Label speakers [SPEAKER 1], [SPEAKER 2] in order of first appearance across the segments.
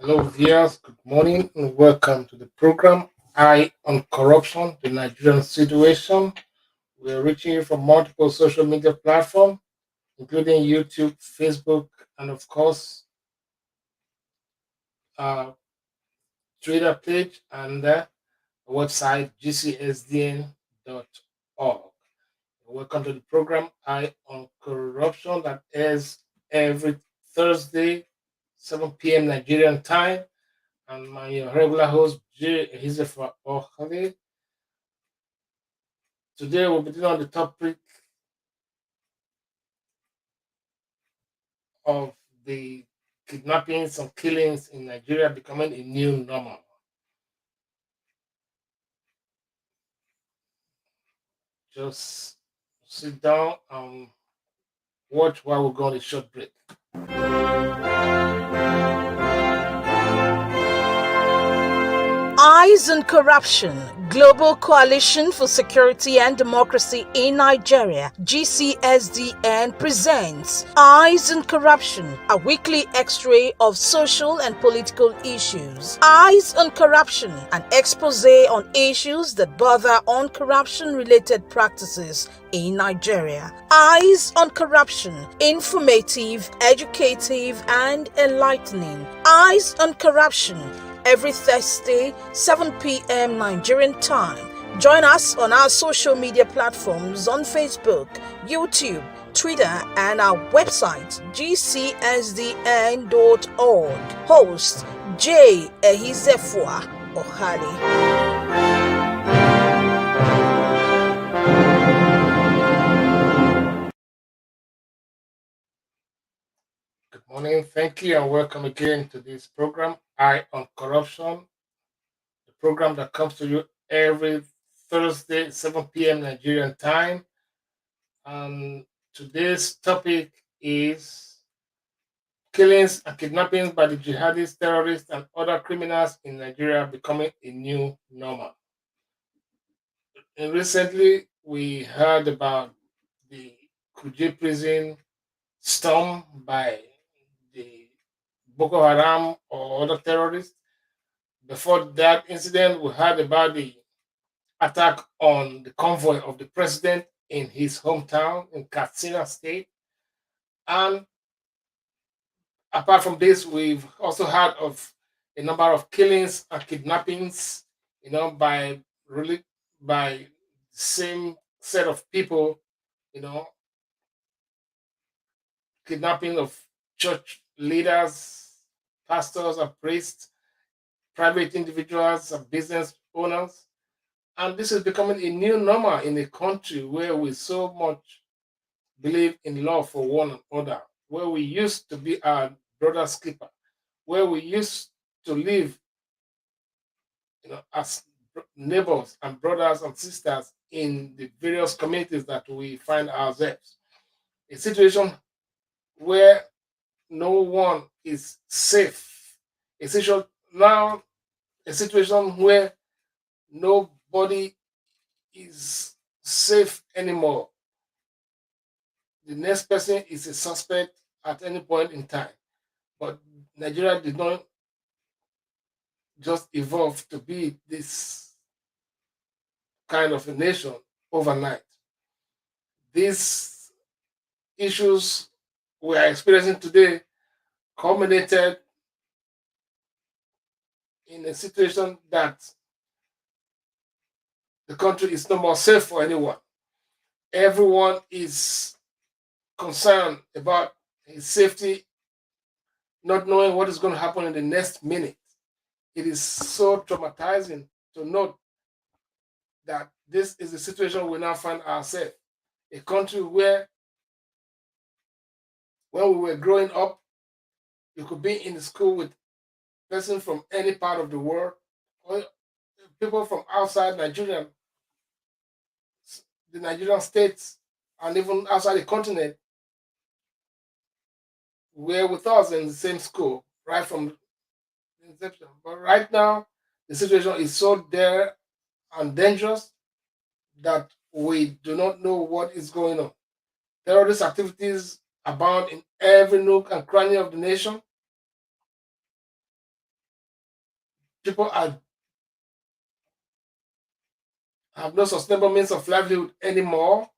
[SPEAKER 1] Hello, viewers. Good morning and welcome to the program Eye on Corruption, the Nigerian Situation. We are reaching you from multiple social media platforms, including YouTube, Facebook, and of course, our Twitter page and website gcsdn.org. Welcome to the program Eye on Corruption that airs every Thursday, 7 p.m. Nigerian time. And my regular host, Jay Hizefa Ohale. Today we'll be dealing on the topic of the kidnappings and killings in Nigeria becoming a new normal. Just sit down and watch while we go on a short break.
[SPEAKER 2] Eyes on Corruption, Global Coalition for Security and Democracy in Nigeria, GCSDN presents Eyes on Corruption, a weekly x-ray of social and political issues. Eyes on Corruption, an expose on issues that bother on corruption-related practices in Nigeria. Eyes on Corruption, informative, educative, and enlightening. Eyes on Corruption, every Thursday, 7 p.m. Nigerian time. Join us on our social media platforms on Facebook, YouTube, Twitter, and our website, gcsdn.org. Host, J. Ehizefua Ohali.
[SPEAKER 1] Good morning, thank you, and welcome again to this program, Eye on Corruption, the program that comes to you every Thursday, 7 p.m. Nigerian time. And today's topic is killings and kidnappings by the jihadists, terrorists, and other criminals in Nigeria becoming a new normal. And recently, we heard about the Kuje prison storm by the Boko Haram or other terrorists. Before that incident, we heard about the attack on the convoy of the president in his hometown in Katsina State. And apart from this, we've also heard of a number of killings and kidnappings, by really by the same set of people, you know, kidnapping of church leaders, pastors and priests, private individuals and business owners. And this is becoming a new normal in a country where we so much believe in love for one another, where we used to be our brother's keeper, where we used to live, as neighbors and brothers and sisters in the various communities that we find ourselves. A situation where no one is safe. A situation now, a situation where nobody is safe anymore. The next person is a suspect at any point in time. But Nigeria did not just evolve to be this kind of a nation overnight. These issues we are experiencing today culminated in a situation that the country is no more safe for anyone. Everyone is concerned about his safety, not knowing what is going to happen in the next minute. It is so traumatizing to note that this is the situation we now find ourselves. A country where, when we were growing up, you could be in the school with person from any part of the world, or people from outside Nigeria, the Nigerian states, and even outside the continent, were with us in the same school right from inception. But right now, the situation is so dire and dangerous that we do not know what is going on. Terrorist activities abound in every nook and cranny of the nation. people are have no sustainable means of livelihood anymore.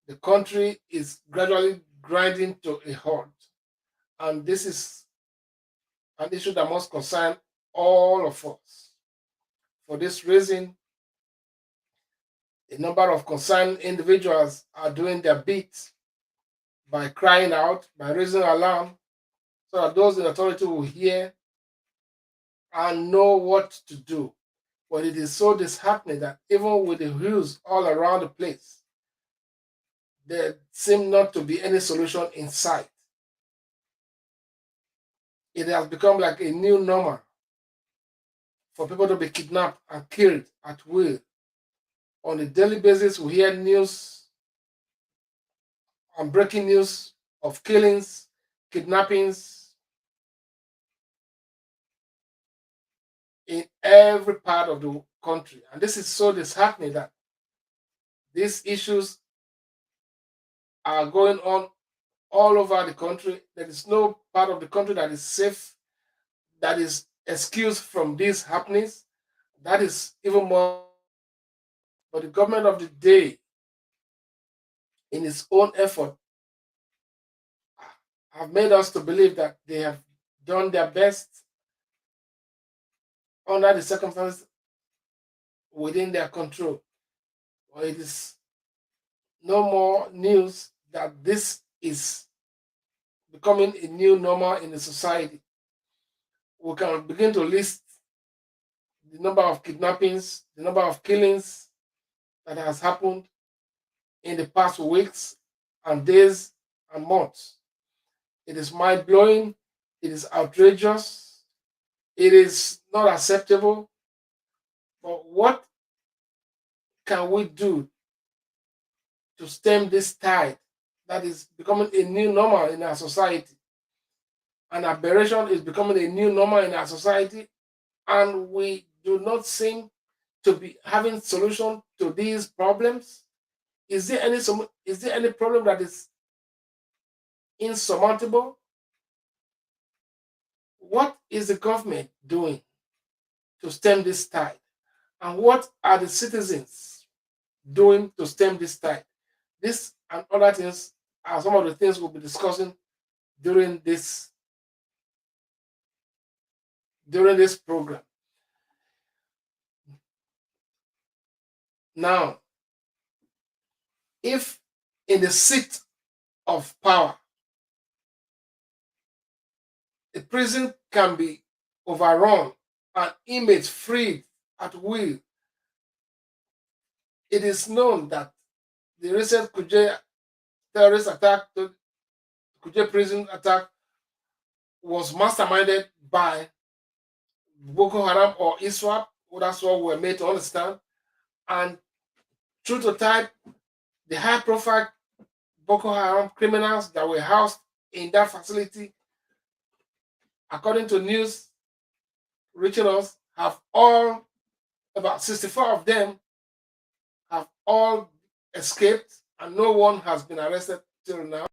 [SPEAKER 1] The country is gradually grinding to a halt. And this is an issue that must concern all of us. For this reason, a number of concerned individuals are doing their bit by crying out, by raising alarm, so that those in authority will hear and know what to do. But it is so disheartening that even with the views all around the place, there seems not to be any solution in sight. It has become like a new normal for people to be kidnapped and killed at will. On a daily basis, we hear news and breaking news of killings, kidnappings in every part of the country. And this is so disheartening that these issues are going on all over the country. There is no part of the country that is safe, that is excused from these happenings. That is even more. But the government of the day, in its own effort, have made us to believe that they have done their best under the circumstances within their control. But it is no more news that this is becoming a new normal in the society. We can begin to list the number of kidnappings, the number of killings that has happened in the past weeks and days and months. It is mind blowing. It is outrageous. It is not acceptable. But what can we do to stem this tide that is becoming a new normal in our society? An aberration is becoming a new normal in our society, and we do not seem to be having solution to these problems. Is there any problem that is insurmountable? What is the government doing to stem this tide? And what are the citizens doing to stem this tide? This and other things are some of the things we'll be discussing during this program. Now, if in the seat of power, a prison can be overrun and inmates freed at will, it is known that the recent Kuje terrorist attack, the Kuje prison attack, was masterminded by Boko Haram or ISWAP. That's what we're made to understand. And true to type, the high profile Boko Haram criminals that were housed in that facility, according to news reaching us, have all, about 64 of them, have all escaped, and no one has been arrested till now.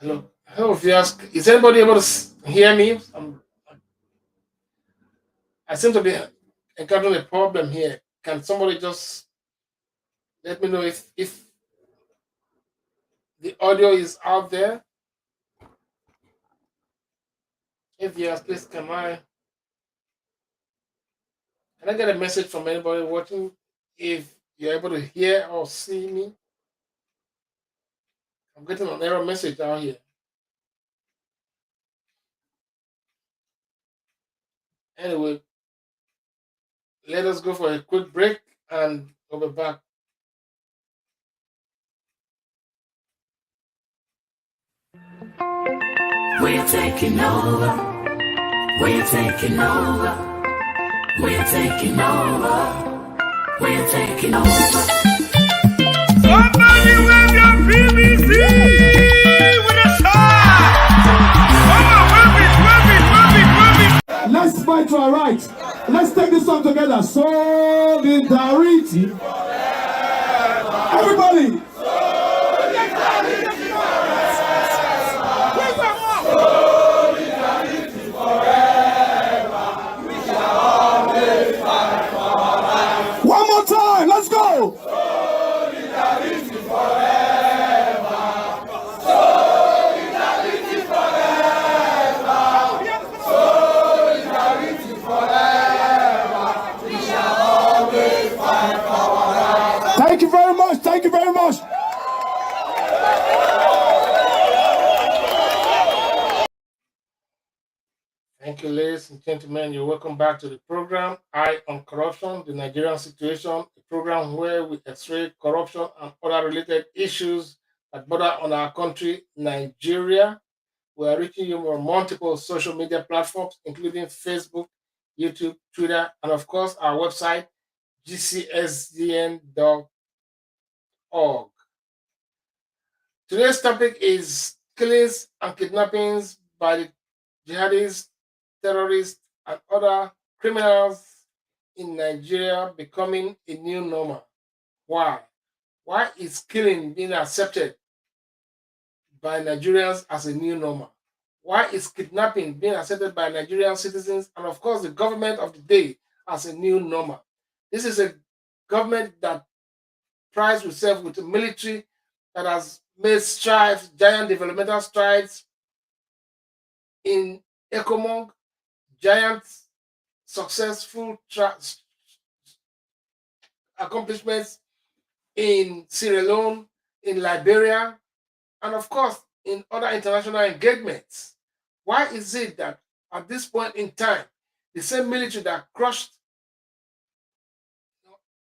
[SPEAKER 1] Hello. Hello, if you ask, is anybody able to hear me? I seem to be encountering a problem here. Can somebody just let me know if the audio is out there? If yes, please can I get a message from anybody watching if you're able to hear or see me? I'm getting an error message out here. Anyway, let us go for a quick break and we'll be back.
[SPEAKER 2] We're taking over. We're taking over. We're taking over. We're taking over. Somebody wave your PVC with a sign. Come on, wave it.
[SPEAKER 3] Let's fight for our rights. Let's take this song together. Solidarity. Everybody. One more time. Let's go. Thank you very much. Thank you very much.
[SPEAKER 1] Thank you, ladies and gentlemen. You're welcome back to the program Eye on Corruption, the Nigerian Situation, a program where we x-ray corruption and other related issues that border on our country, Nigeria. We are reaching you on multiple social media platforms, including Facebook, YouTube, Twitter, and of course our website, gcsdn.org. Today's topic is killings and kidnappings by the jihadists, terrorists, and other criminals in Nigeria becoming a new normal. Why? Why is killing being accepted by Nigerians as a new normal? Why is kidnapping being accepted by Nigerian citizens and, of course, the government of the day as a new normal? This is a government that prides itself with a military that has made strides, giant developmental strides in Ecomonk, giant successful accomplishments in Sierra Leone, in Liberia, and of course in other international engagements. Why is it that at this point in time, the same military that crushed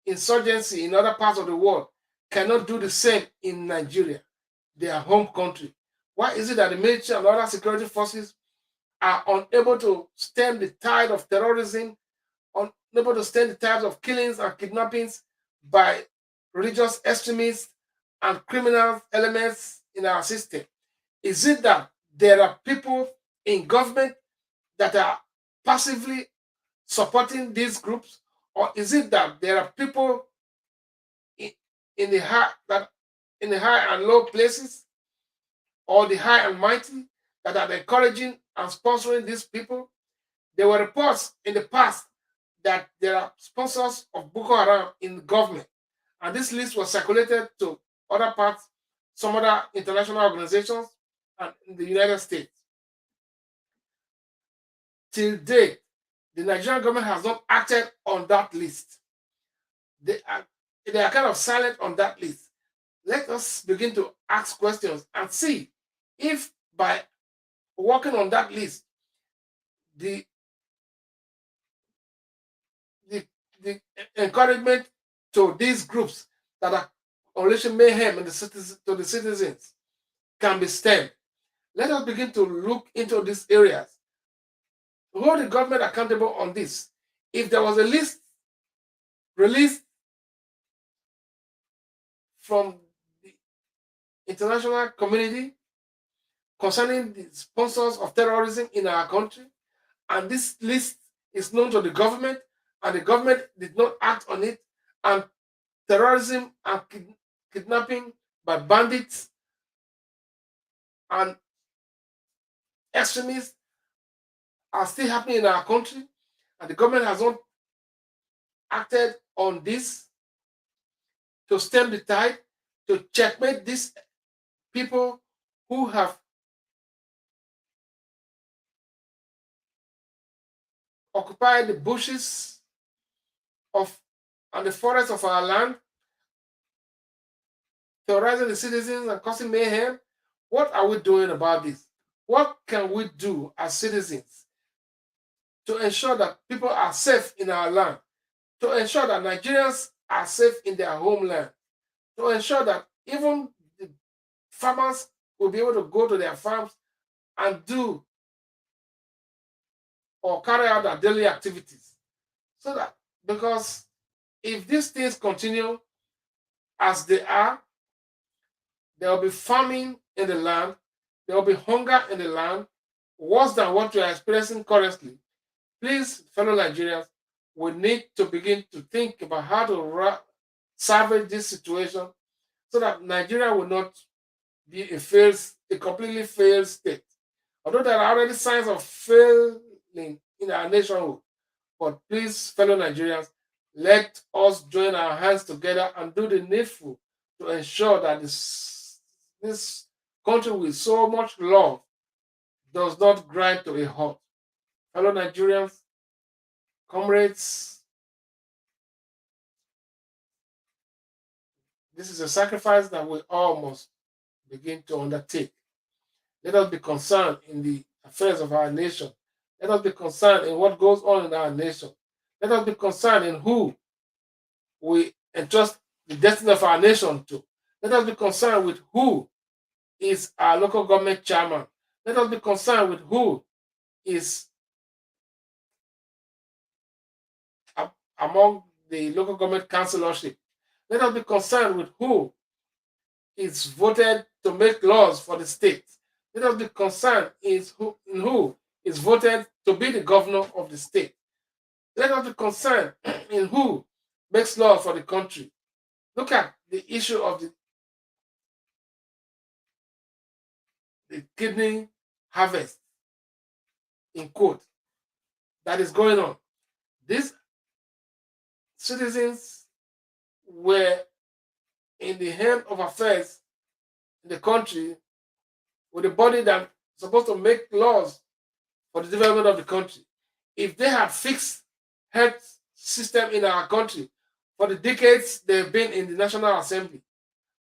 [SPEAKER 1] insurgency in other parts of the world cannot do the same in Nigeria, their home country? Why is it that the military and other security forces are unable to stem the tide of terrorism, unable to stem the tide of killings and kidnappings by religious extremists and criminal elements in our system? Is it that there are people in government that are passively supporting these groups, or is it that there are people in the high and low places, or the high and mighty, that are encouraging and sponsoring these people? There were reports in the past that there are sponsors of Boko Haram in government, and this list was circulated to other parts, some other international organizations, and in the United States. Till date, the Nigerian government has not acted on that list. They are kind of silent on that list. Let us begin to ask questions and see if by working on that list, the the encouragement to these groups that are unleashing mayhem in to the citizens can be stemmed. Let us begin to look into these areas. Hold the government accountable on this. If there was a list released from the international community concerning the sponsors of terrorism in our country, and this list is known to the government, and the government did not act on it, and terrorism and kidnapping by bandits and extremists are still happening in our country, and the government has not acted on this to stem the tide, to checkmate these people who have occupied the bushes of and the forests of our land, terrorizing the citizens and causing mayhem. What are we doing about this? What can we do as citizens to ensure that people are safe in our land, to ensure that Nigerians are safe in their homeland, to ensure that even the farmers will be able to go to their farms and do or carry out their daily activities? So that, because if these things continue as they are, there will be famine in the land, there will be hunger in the land, worse than what we are experiencing currently. Please, fellow Nigerians, we need to begin to think about how to salvage this situation so that Nigeria will not be a completely failed state. Although there are already signs of failing in our nationhood, but please, fellow Nigerians, let us join our hands together and do the needful to ensure that this country with so much love does not grind to a halt. Fellow Nigerians, comrades, this is a sacrifice that we all must begin to undertake. Let us be concerned in the affairs of our nation. Let us be concerned in what goes on in our nation. Let us be concerned in who we entrust the destiny of our nation to. Let us be concerned with who is our local government chairman. Let us be concerned with who is among the local government councillorship. Let us be concerned with who is voted to make laws for the state. Let us be concerned in who is voted to be the governor of the state. Let us be concerned in who makes law for the country. Look at the issue of the kidney harvest, in quote, that is going on. These citizens were in the helm of affairs in the country with a body that's supposed to make laws for the development of the country. If they had fixed health system in our country for the decades they've been in the National Assembly,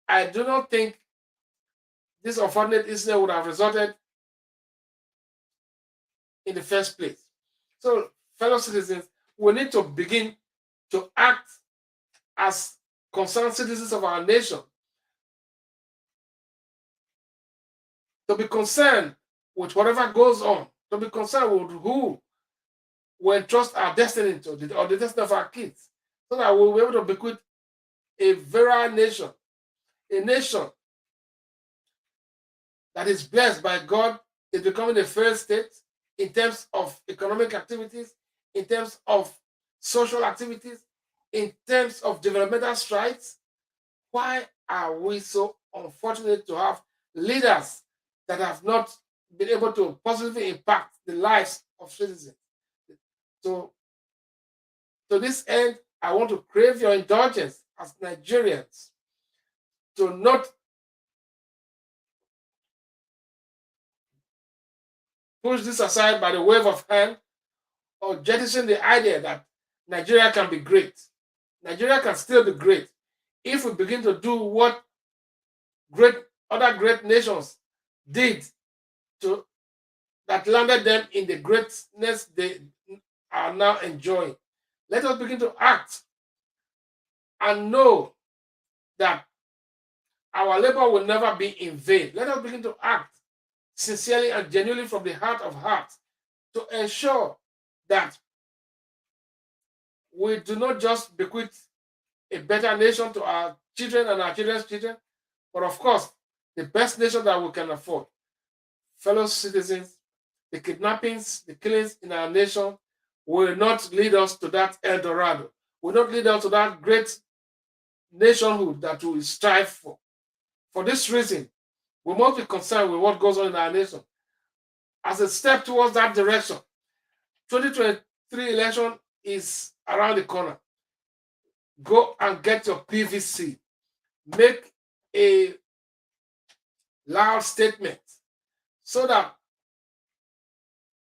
[SPEAKER 1] I do not think this unfortunate incident would have resulted in the first place. So, fellow citizens, we need to begin to act as concerned citizens of our nation, to be concerned with whatever goes on, to be concerned with who we entrust our destiny to, or the destiny of our kids, so that we'll be able to bequeath a virile nation, a nation that is blessed by God, is becoming a fair state in terms of economic activities, in terms of social activities, in terms of developmental strides. Why are we so unfortunate to have leaders that have not been able to positively impact the lives of citizens? So, to this end, I want to crave your indulgence as Nigerians to not push this aside by the wave of hand or jettison the idea that Nigeria can be great. Nigeria can still be great if we begin to do what other great nations did that landed them in the greatness they are now enjoying. Let us begin to act and know that our labor will never be in vain. Let us begin to act sincerely and genuinely from the heart of hearts to ensure that we do not just bequeath a better nation to our children and our children's children, but of course, the best nation that we can afford. Fellow citizens, the kidnappings, the killings in our nation will not lead us to that El Dorado, will not lead us to that great nationhood that we strive for. For this reason, we must be concerned with what goes on in our nation. As a step towards that direction, 2023 election is around the corner. Go and get your PVC. Make a loud statement so that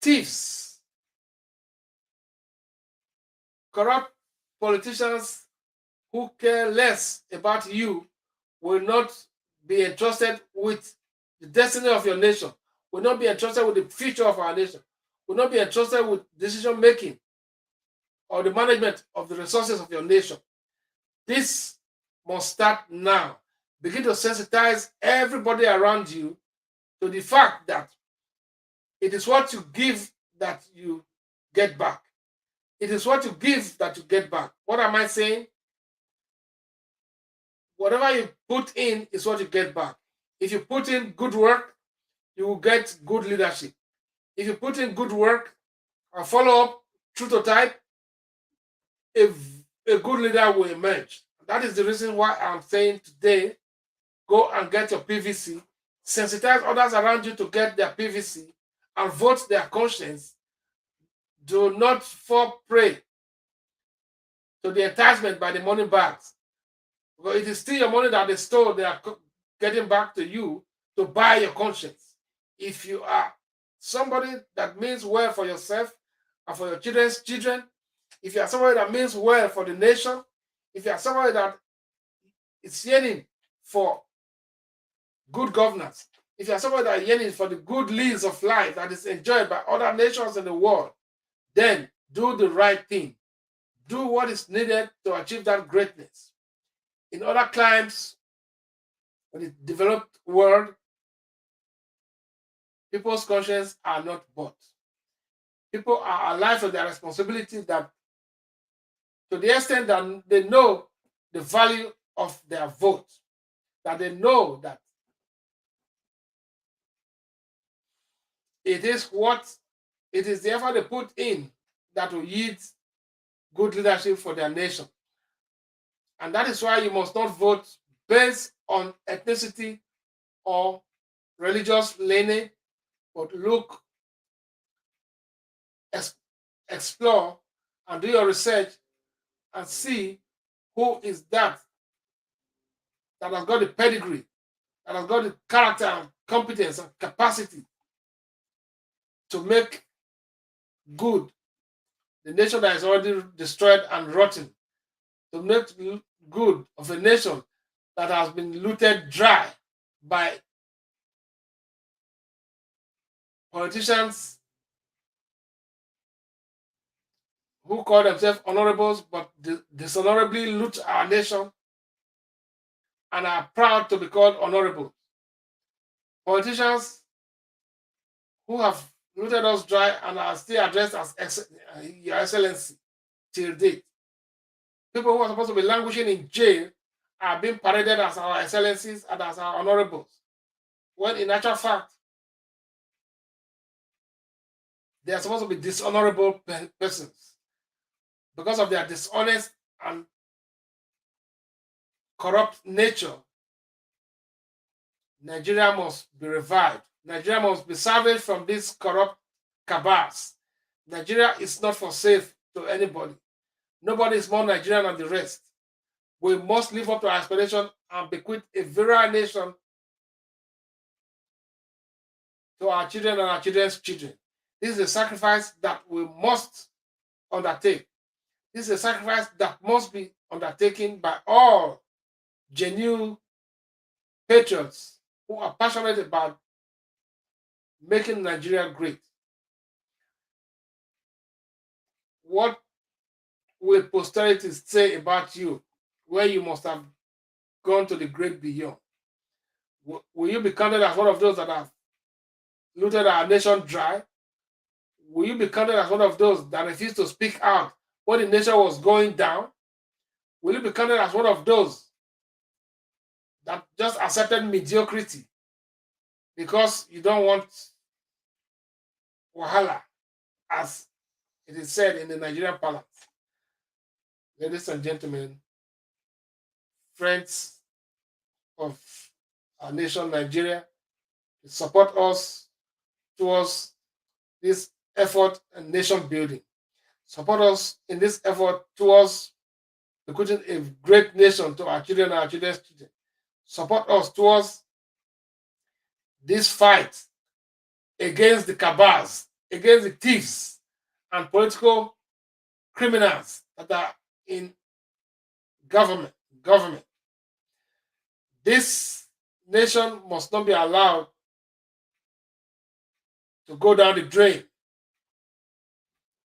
[SPEAKER 1] thieves, corrupt politicians who care less about you will not be entrusted with the destiny of your nation, will not be entrusted with the future of our nation, will not be entrusted with decision making or the management of the resources of your nation. This must start now. Begin to sensitize everybody around you to the fact that it is what you give that you get back. It is what you give that you get back. What am I saying? Whatever you put in is what you get back. If you put in good work, you will get good leadership. If you put in good work and follow up, true to type, a good leader will emerge. That is the reason why I'm saying today, go and get your PVC, sensitize others around you to get their PVC, and vote their conscience. Do not fall prey to the enticement by the money bags. Because it is still your money that they stole, they are getting back to you to buy your conscience. If you are somebody that means well for yourself and for your children's children, if you are somebody that means well for the nation, if you are somebody that is yearning for good governance, if you are somebody that is yearning for the good leads of life that is enjoyed by other nations in the world, then do the right thing. Do what is needed to achieve that greatness. In other climes, in the developed world, people's conscience are not bought. People are alive to their responsibility, that to the extent that they know the value of their vote, that they know that it is the effort they put in that will yield good leadership for their nation. And that is why you must not vote based on ethnicity or religious leaning, but look, explore, and do your research and see who is that has got the pedigree, that has got the character and competence and capacity to make good the nation that is already destroyed and rotten, to make good of a nation that has been looted dry by politicians who call themselves honorables but dishonorably loot our nation and are proud to be called honorable. Politicians who have looted us dry and are still addressed as Your Excellency till date. People who are supposed to be languishing in jail are being paraded as our excellencies and as our honorables, when in actual fact, they are supposed to be dishonorable persons because of their dishonest and corrupt nature. Nigeria must be revived. Nigeria must be salvaged from these corrupt cabals. Nigeria is not for sale to anybody. Nobody is more Nigerian than the rest. We must live up to our aspiration and bequeath a virile nation to our children and our children's children. This is a sacrifice that we must undertake. This is a sacrifice that must be undertaken by all genuine patriots who are passionate about making Nigeria great. What will posterity say about you, where you must have gone to the great beyond? Will you be counted as one of those that have looted our nation dry? Will you be counted as one of those that refused to speak out when the nation was going down? Will you be counted as one of those that just accepted mediocrity because you don't want wahala, as it is said in the Nigerian parlance? Ladies and gentlemen, friends of our nation, Nigeria, support us towards this effort and nation building. support us in this effort towards recruiting a great nation to our children and our children's children. Support us towards this fight against the cabals, against the thieves and political criminals that are in government. This nation must not be allowed to go down the drain.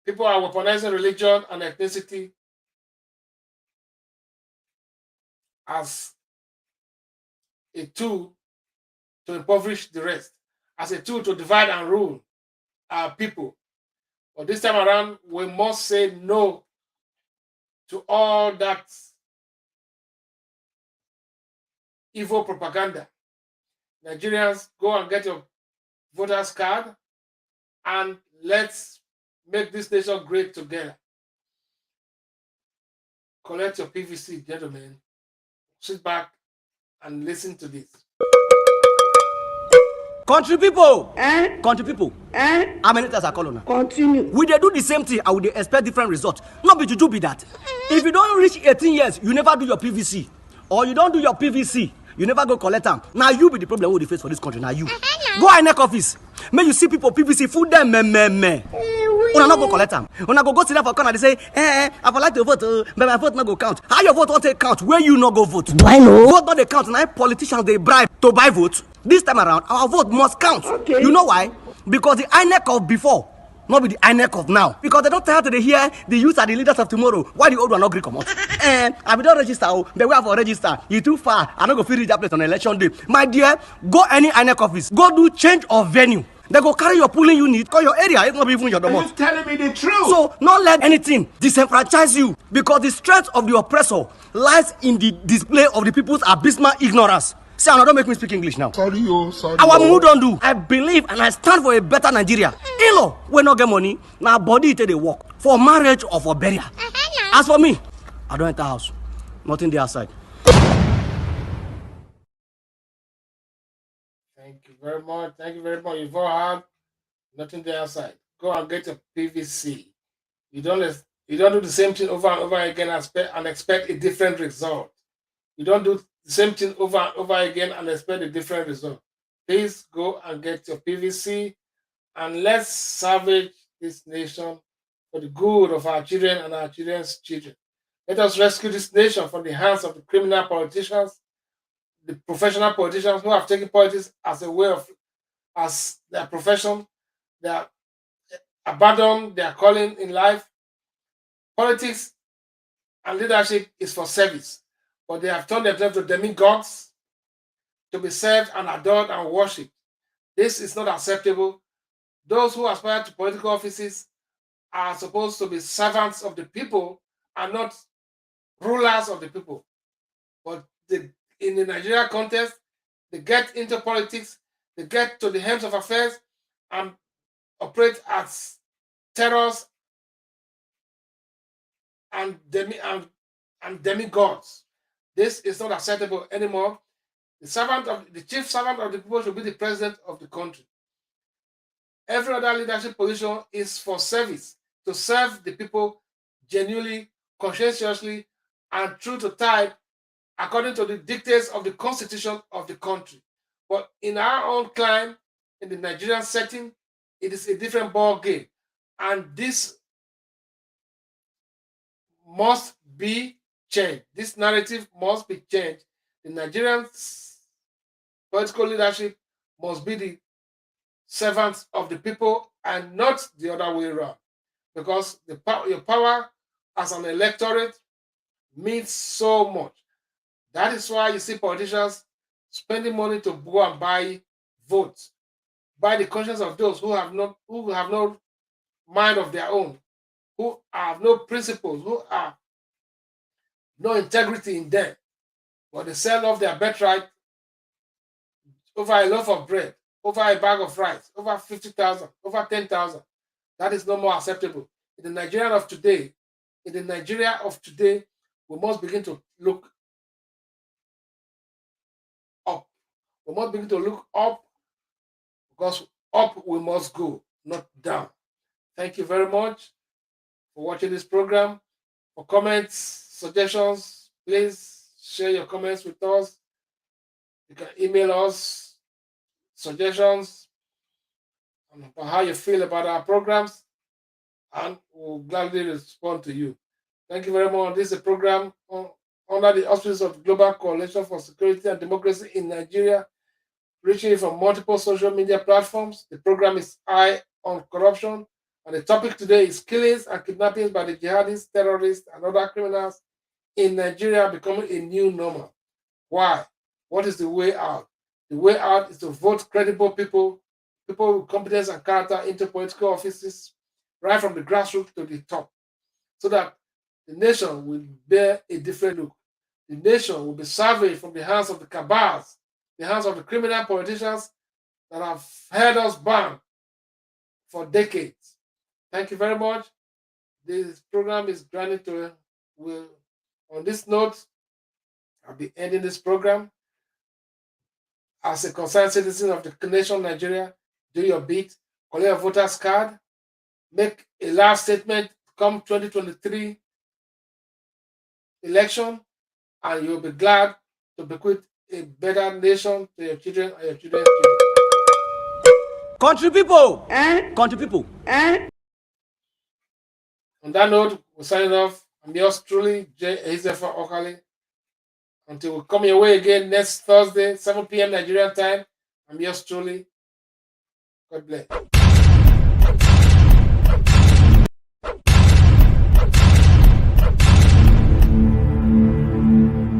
[SPEAKER 1] People are weaponizing religion and ethnicity as a tool to impoverish the rest, as a tool to divide and rule our people. But this time around, we must say no to all that evil propaganda. Nigerians, go and get your voters card and let's make this nation great together. Collect your PVC, gentlemen. Sit back and listen to this.
[SPEAKER 4] Country people, country people, how many times I call on?
[SPEAKER 5] Continue.
[SPEAKER 4] We dey do the same thing and we dey expect different results. Not be juju be that. If you don't reach 18 years, you never do your PVC, or you don't do your PVC, you never go collect them. Now you be the problem we dey face for this country. Now you go INEC office, may you see people PVC full them me. Una not go collect them. Una go sit down for corner. They say, I would like to vote, but my vote not go count. How your vote won't take count? Where you not go vote?
[SPEAKER 5] Do I know?
[SPEAKER 4] Vote not they count. Now politicians they bribe to buy votes. This time around, our vote must count.
[SPEAKER 5] Okay.
[SPEAKER 4] You know why? Because the INEC of before, not be the INEC of now. Because they don't tell to hear the youth are the leaders of tomorrow. Why the old one not agree come out? I don't register. The way for register, you too far. I don't go feel that place on election day. My dear, go any INEC office. Go do change of venue. They go carry your polling unit, call your area, it's not even your domot.
[SPEAKER 3] Are you telling me the truth?
[SPEAKER 4] So, not let anything disenfranchise you, because the strength of the oppressor lies in the display of the people's abysmal ignorance. See, I don't make me speak English now.
[SPEAKER 3] Sorry.
[SPEAKER 4] Our mood don't do. I believe and I stand for a better Nigeria. You know, we not get money, now body take the work for marriage or for burial. As for me, I don't enter house. Nothing there outside.
[SPEAKER 1] Thank you very much. Thank you very much. You've all had nothing there outside. Go and get your PVC. You don't do the same thing over and over again and expect a different result. You don't do the same thing over and over again and expect a different result. Please go and get your PVC and let's salvage this nation for the good of our children and our children's children. Let us rescue this nation from the hands of the criminal politicians, the professional politicians who have taken politics as a way of, as their profession. They have abandoned their calling in life. Politics and leadership is for service, but they have turned themselves to demigods to be served and adored and worshipped. This is not acceptable. Those who aspire to political offices are supposed to be servants of the people and not rulers of the people. But in the Nigeria context, they get into politics, they get to the helms of affairs and operate as terrors and demigods. This is not acceptable anymore. The chief servant of the people should be the president of the country. Every other leadership position is for service, to serve the people genuinely, conscientiously, and true to type, according to the dictates of the constitution of the country. But in our own climate, in the Nigerian setting, it is a different ball game. And this must be changed. This narrative must be changed. The Nigerian political leadership must be the servants of the people and not the other way around. Because your power as an electorate means so much. That is why you see politicians spending money to go and buy votes, buy the conscience of those who have no mind of their own, who have no principles, who have no integrity in them, but they sell off their birthright over a loaf of bread, over a bag of rice, over 50,000, over 10,000. That is no more acceptable. In the Nigeria of today, we must begin to look up. We must begin to look up, because up we must go, not down. Thank you very much. for watching this program. For comments, suggestions, please share your comments with us. You can email us suggestions on how you feel about our programs, and we'll gladly respond to you. Thank you very much. This is a program under the auspices of the Global Coalition for Security and Democracy in Nigeria, reaching you from multiple social media platforms. The program is Eye on Corruption, and the topic today is killings and kidnappings by the jihadists, terrorists, and other criminals in Nigeria becoming a new normal. Why? What is the way out? The way out is to vote credible people with competence and character into political offices, right from the grassroots to the top, so that the nation will bear a different look. The nation will be savaged from the hands of the cabals, the hands of the criminal politicians that have held us bound for decades. Thank you very much. This program is grinding to on this note, I'll be ending this program. As a concerned citizen of the nation Nigeria, do your bit, collect a voter's card, make a last statement come 2023 election, and you'll be glad to bequeath a better nation to your children and your children's children.
[SPEAKER 4] Country people! Country people!
[SPEAKER 1] On that note, we're signing off. I'm yours truly, J. Ezefa Okali. Until we come your way again next Thursday, 7 p.m. Nigerian time, I'm yours truly. God bless.